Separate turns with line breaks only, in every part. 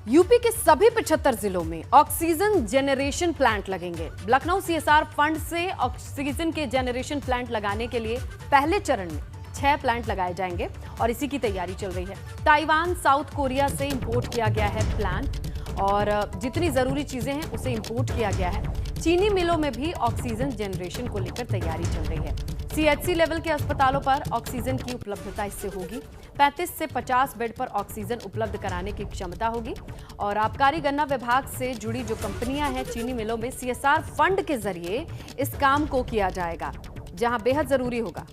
UP के सभी 75 जिलों में ऑक्सीजन जेनरेशन प्लांट लगेंगे। लखनऊ सीएसआर फंड से ऑक्सीजन के जेनरेशन प्लांट लगाने के लिए पहले चरण में 6 प्लांट लगाए जाएंगे और इसी की तैयारी चल रही है। ताइवान, साउथ कोरिया से इंपोर्ट किया गया है प्लांट और जितनी जरूरी चीजें हैं उसे इंपोर्ट किया गया है। चीनी मिलों में भी ऑक्सीजन जनरेशन को लेकर तैयारी चल रही है। सीएचसी लेवल के अस्पतालों पर ऑक्सीजन की उपलब्धता इससे होगी। 35 से 50 बेड पर ऑक्सीजन उपलब्ध कराने की क्षमता होगी। और आबकारी गन्ना विभाग से जुड़ी जो कंपनियां हैं चीनी मिलों में सीएसआर फंड के जरिए इस काम को किया जाएगा, जहां बेहद जरूरी होगा।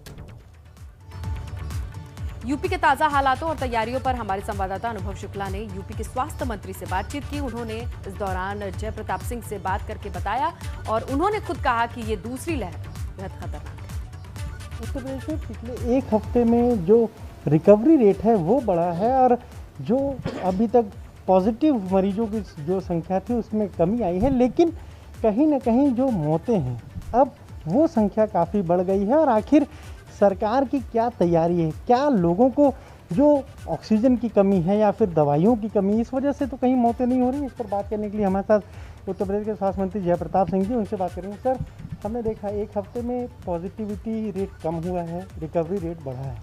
यूपी के ताजा हालातों और तैयारियों पर हमारे संवाददाता अनुभव शुक्ला ने यूपी के स्वास्थ्य मंत्री से बातचीत की। उन्होंने इस दौरान जय प्रताप सिंह से बात करके बताया और उन्होंने खुद कहा कि ये दूसरी लहर बेहद खतरनाक है।
उत्तर प्रदेश में पिछले एक हफ्ते में जो रिकवरी रेट है वो बढ़ा है और जो अभी तक पॉजिटिव मरीजों की जो संख्या थी उसमें कमी आई है, लेकिन कहीं ना कहीं जो मौतें हैं अब वो संख्या काफ़ी बढ़ गई है। और आखिर सरकार की क्या तैयारी है, क्या लोगों को जो ऑक्सीजन की कमी है या फिर दवाइयों की कमी, इस वजह से तो कहीं मौतें नहीं हो रही। इस पर बात करने के लिए हमारे साथ उत्तर प्रदेश के स्वास्थ्य मंत्री जय प्रताप सिंह जी, उनसे बात करेंगे। सर, हमने देखा एक हफ्ते में पॉजिटिविटी रेट कम हुआ है, रिकवरी रेट बढ़ा है,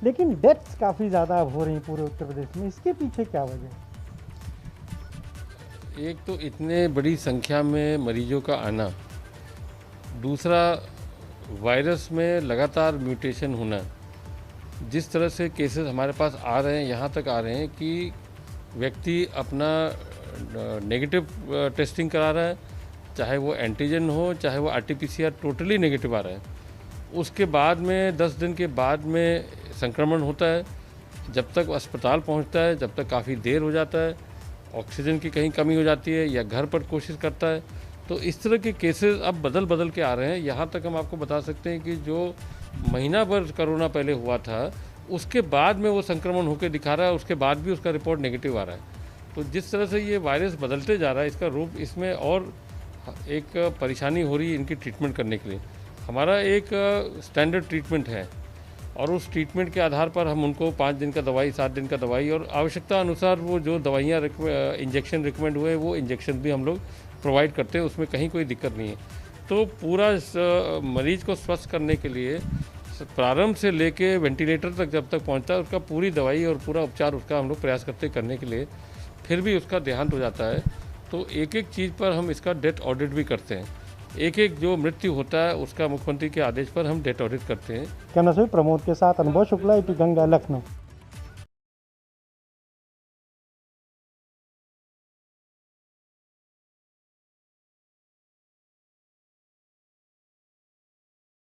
लेकिन डेथ्स काफ़ी ज़्यादा अब हो रही हैं पूरे उत्तर प्रदेश में। इसके पीछे क्या वजह है?
एक तो इतने बड़ी संख्या में मरीजों का आना, दूसरा वायरस में लगातार म्यूटेशन होना। जिस तरह से केसेस हमारे पास आ रहे हैं, यहाँ तक आ रहे हैं कि व्यक्ति अपना नेगेटिव टेस्टिंग करा रहा है, चाहे वो एंटीजन हो चाहे वो आरटीपीसीआर टोटली नेगेटिव आ रहा है। उसके बाद में 10 दिन के बाद में संक्रमण होता है। जब तक अस्पताल पहुँचता है जब तक काफ़ी देर हो जाता है, ऑक्सीजन की कहीं कमी हो जाती है या घर पर कोशिश करता है। तो इस तरह के केसेस अब बदल बदल के आ रहे हैं। यहाँ तक हम आपको बता सकते हैं कि जो महीना भर कोरोना पहले हुआ था उसके बाद में वो संक्रमण होकर दिखा रहा है, उसके बाद भी उसका रिपोर्ट नेगेटिव आ रहा है। तो जिस तरह से ये वायरस बदलते जा रहा है, इसका रूप, इसमें और एक परेशानी हो रही है इनकी ट्रीटमेंट करने के लिए। हमारा एक स्टैंडर्ड ट्रीटमेंट है और उस ट्रीटमेंट के आधार पर हम उनको 5 दिन का दवाई, 7 दिन का दवाई और आवश्यकता अनुसार वो जो दवाइयाँ इंजेक्शन रिकमेंड हुए वो इंजेक्शन भी हम लोग प्रोवाइड करते हैं। उसमें कहीं कोई दिक्कत नहीं है। तो पूरा मरीज को स्वस्थ करने के लिए प्रारंभ से लेके वेंटिलेटर तक जब तक पहुंचता है उसका पूरी दवाई और पूरा उपचार उसका हम लोग प्रयास करते करने के लिए, फिर भी उसका देहांत हो जाता है। तो एक एक चीज़ पर हम इसका डेथ ऑडिट भी करते हैं। एक एक जो मृत्यु होता है उसका मुख्यमंत्री के आदेश पर हम डेथ ऑडिट करते हैं।
कैमरा से प्रमोद के साथ अनुभव शुक्ला, ईटी गंगा, लखनऊ।